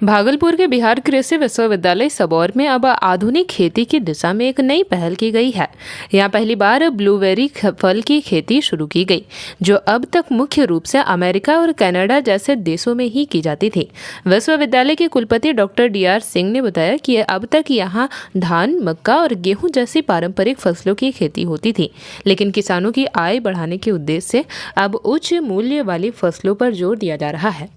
भागलपुर के बिहार कृषि विश्वविद्यालय सबौर में अब आधुनिक खेती की दिशा में एक नई पहल की गई है। यहाँ पहली बार ब्लूबेरी फल की खेती शुरू की गई, जो अब तक मुख्य रूप से अमेरिका और कनाडा जैसे देशों में ही की जाती थी। विश्वविद्यालय के कुलपति डॉक्टर DR सिंह ने बताया कि अब तक यहाँ धान, मक्का और गेहूं जैसी पारंपरिक फसलों की खेती होती थी, लेकिन किसानों की आय बढ़ाने के उद्देश्य से अब उच्च मूल्य वाली फसलों पर जोर दिया जा रहा है।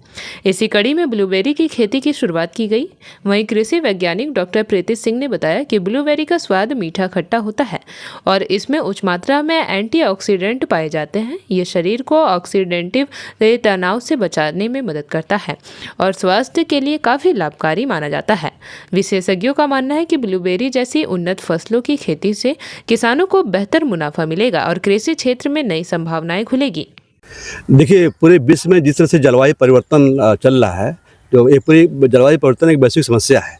इसी कड़ी में ब्लूबेरी की खेती की शुरुआत की गई। वहीं कृषि वैज्ञानिक डॉक्टर प्रीति सिंह ने बताया कि ब्लूबेरी का स्वाद मीठा खट्टा होता है और इसमें उच्च मात्रा में एंटीऑक्सीडेंट पाए जाते हैं। ये शरीर को ऑक्सीडेंटिव तनाव से बचाने में मदद करता है और स्वास्थ्य के लिए काफ़ी लाभकारी माना जाता है। विशेषज्ञों का मानना है कि ब्लूबेरी जैसी उन्नत फसलों की खेती से किसानों को बेहतर मुनाफा मिलेगा और कृषि क्षेत्र में नई संभावनाएं खुलेगी। देखिए, पूरे विश्व में जिस तरह से जलवायु परिवर्तन चल रहा है, जो ये पूरी जलवायु परिवर्तन एक वैश्विक समस्या है,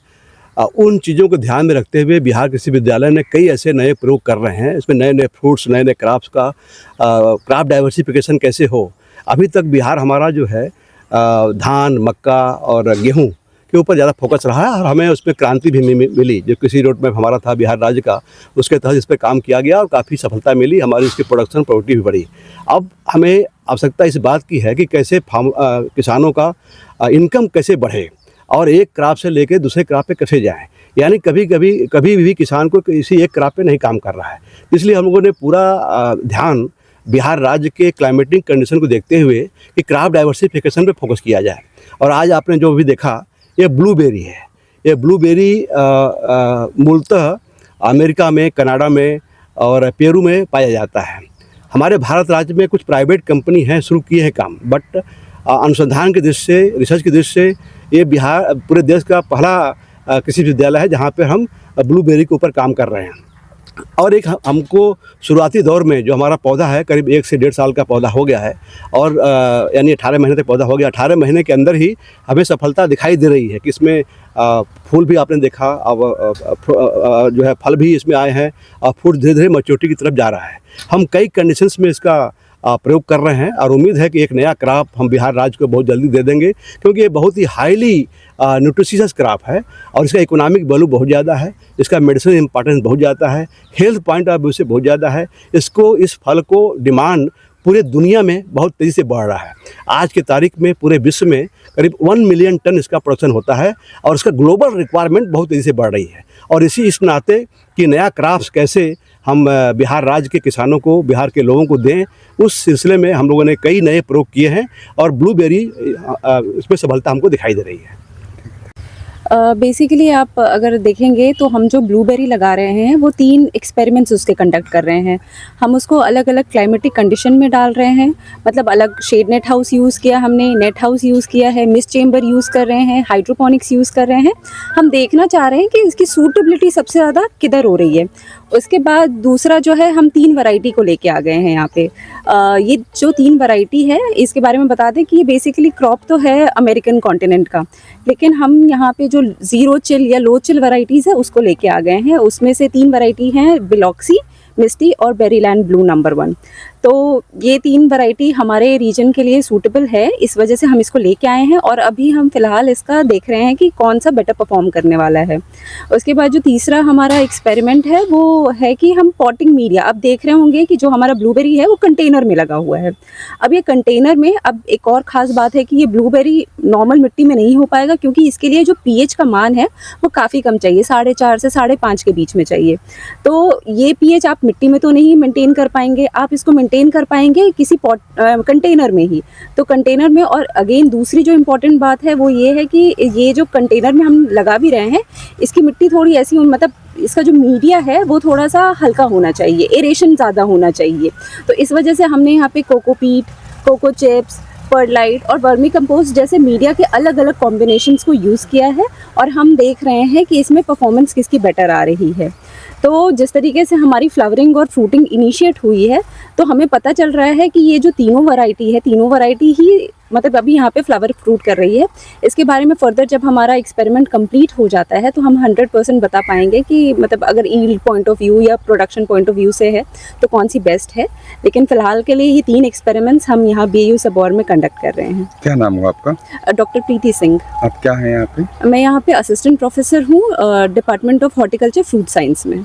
उन चीज़ों को ध्यान में रखते हुए बिहार कृषि विश्वविद्यालय ने कई ऐसे नए प्रयोग कर रहे हैं। इसमें नए नए फ्रूट्स, नए नए क्रॉप्स का क्रॉप डाइवर्सिफिकेशन कैसे हो। अभी तक बिहार हमारा जो है धान, मक्का और गेहूँ के ऊपर ज़्यादा फोकस रहा है और हमें उसमें क्रांति भी मिली। जो कृषि रोड मैप हमारा था बिहार राज्य का, उसके तहत इस पर काम किया गया और काफ़ी सफलता मिली। हमारी इसकी प्रोडक्टिविटी भी बढ़ी। अब हमें आवश्यकता इस बात की है कि कैसे किसानों का इनकम कैसे बढ़े और एक क्रॉप से लेकर दूसरे क्रॉप पे कैसे जाएं। यानी कभी भी किसान को किसी एक क्रॉप पे नहीं काम कर रहा है। इसलिए हम लोगों ने पूरा ध्यान बिहार राज्य के क्लाइमेटिक कंडीशन को देखते हुए कि क्रॉप डाइवर्सिफिकेशन पे फोकस किया जाए। और आज आपने जो भी देखा, ये ब्लूबेरी है। ये ब्लूबेरी मूलतः अमेरिका में, कनाडा में और पेरू में पाया जाता है। हमारे भारत राज्य में कुछ प्राइवेट कंपनी हैं, शुरू किए हैं काम, बट अनुसंधान की दृष्टि से, रिसर्च की दृष्टि से ये बिहार पूरे देश का पहला कृषि विश्वविद्यालय है जहाँ पे हम ब्लूबेरी के ऊपर काम कर रहे हैं। और एक हमको शुरुआती दौर में जो हमारा पौधा है, करीब 1 से 1.5 साल का पौधा हो गया है और यानी 18 महीने तक पौधा हो गया। 18 महीने के अंदर ही हमें सफलता दिखाई दे रही है कि इसमें फूल भी आपने देखा, अब जो है फल भी इसमें आए हैं और फूल धीरे धीरे मैच्योरिटी की तरफ जा रहा है। हम कई कंडीशंस में इसका प्रयोग कर रहे हैं और उम्मीद है कि एक नया क्रॉप हम बिहार राज्य को बहुत जल्दी दे देंगे, क्योंकि ये बहुत ही हाईली न्यूट्रिशियस क्रॉप है और इसका इकोनॉमिक वैल्यू बहुत ज़्यादा है। इसका मेडिसिन इंपॉर्टेंस बहुत ज़्यादा है, हेल्थ पॉइंट ऑफ व्यू से बहुत ज़्यादा है। इस फल को डिमांड पूरे दुनिया में बहुत तेज़ी से बढ़ रहा है। आज की तारीख में पूरे विश्व में करीब 1 मिलियन टन इसका प्रोडक्शन होता है और इसका ग्लोबल रिक्वायरमेंट बहुत तेज़ी से बढ़ रही है। और इस नाते कि नया क्रॉप्स कैसे हम बिहार राज्य के किसानों को, बिहार के लोगों को दें, उस सिलसिले में हम लोगों ने कई नए प्रयोग किए हैं और ब्लूबेरी इसमें सफलता हमको दिखाई दे रही है। बेसिकली आप अगर देखेंगे तो हम जो ब्लूबेरी लगा रहे हैं वो 3 एक्सपेरिमेंट्स उसके कंडक्ट कर रहे हैं। हम उसको अलग अलग क्लाइमेटिक कंडीशन में डाल रहे हैं, मतलब अलग शेड नेट हाउस यूज़ किया हमने, नेट हाउस यूज़ किया है, मिस्ट चेम्बर यूज़ कर रहे हैं, हाइड्रोपोनिक्स यूज़ कर रहे हैं। हम देखना चाह रहे हैं कि इसकी सूटेबिलिटी सबसे ज़्यादा किधर हो रही है। उसके बाद दूसरा जो है, हम 3 वैरायटी को लेके आ गए हैं यहाँ पे। ये जो 3 वैरायटी है, इसके बारे में बता दें कि ये बेसिकली क्रॉप तो है अमेरिकन कॉन्टिनेंट का, लेकिन हम यहाँ पे जो ज़ीरो चिल या लो चिल वैरायटीज़ है उसको लेके आ गए हैं। उसमें से 3 वैरायटी हैं, बिलॉक्सी, मिस्टी और बेरीलैंड ब्लू नंबर 1। तो ये 3 वैरायटी हमारे रीजन के लिए सूटेबल है, इस वजह से हम इसको लेके आए हैं और अभी हम फ़िलहाल इसका देख रहे हैं कि कौन सा बेटर परफॉर्म करने वाला है। उसके बाद जो तीसरा हमारा एक्सपेरिमेंट है वो है कि हम पॉटिंग मीडिया, अब देख रहे होंगे कि जो हमारा ब्लूबेरी है वो कंटेनर में लगा हुआ है। अब ये कंटेनर में, अब एक और ख़ास बात है कि ये ब्लूबेरी नॉर्मल मिट्टी में नहीं हो पाएगा, क्योंकि इसके लिए जो pH का मान है वो काफ़ी कम चाहिए, 4.5 से 5.5 के बीच में चाहिए। तो ये pH आप मिट्टी में तो नहीं मेंटेन कर पाएंगे, आप इसको मेंटेन कर पाएंगे किसी कंटेनर में ही। तो कंटेनर में, और अगेन दूसरी जो इम्पोर्टेंट बात है वो ये है कि ये जो कंटेनर में हम लगा भी रहे हैं, इसकी मिट्टी थोड़ी ऐसी, मतलब इसका जो मीडिया है वो थोड़ा सा हल्का होना चाहिए, एरेशन ज़्यादा होना चाहिए। तो इस वजह से हमने यहाँ पे कोकोपीट, कोको चिप्स, परलाइट और वर्मी कंपोस्ट जैसे मीडिया के अलग अलग कॉम्बिनेशंस को यूज़ किया है और हम देख रहे हैं कि इसमें परफॉर्मेंस किसकी बेटर आ रही है। तो जिस तरीके से हमारी फ्लावरिंग और फ्रूटिंग इनिशिएट हुई है, तो हमें पता चल रहा है कि ये जो तीनों वैरायटी है, तीनों वैरायटी ही मतलब अभी यहाँ पे फ्लावर फ्रूट कर रही है। इसके बारे में फर्दर जब हमारा एक्सपेरिमेंट कंप्लीट हो जाता है तो हम 100% बता पाएंगे कि मतलब अगर ईल्ड पॉइंट ऑफ व्यू या प्रोडक्शन पॉइंट ऑफ व्यू से है तो कौन सी बेस्ट है। लेकिन फ़िलहाल के लिए ये 3 एक्सपेरिमेंट्स हम यहाँ BAU सबौर में कंडक्ट कर रहे हैं। क्या नाम हुआ आपका? डॉक्टर प्रीति सिंह। आप क्या हैं यहाँ पे? मैं यहाँ पे असिस्टेंट प्रोफेसर हूँ department of horticulture fruit science में।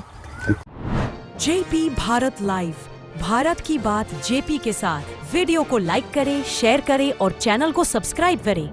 JP भारत लाइव, भारत की बात JP के साथ। वीडियो को लाइक करें, शेयर करें और चैनल को सब्सक्राइब करें।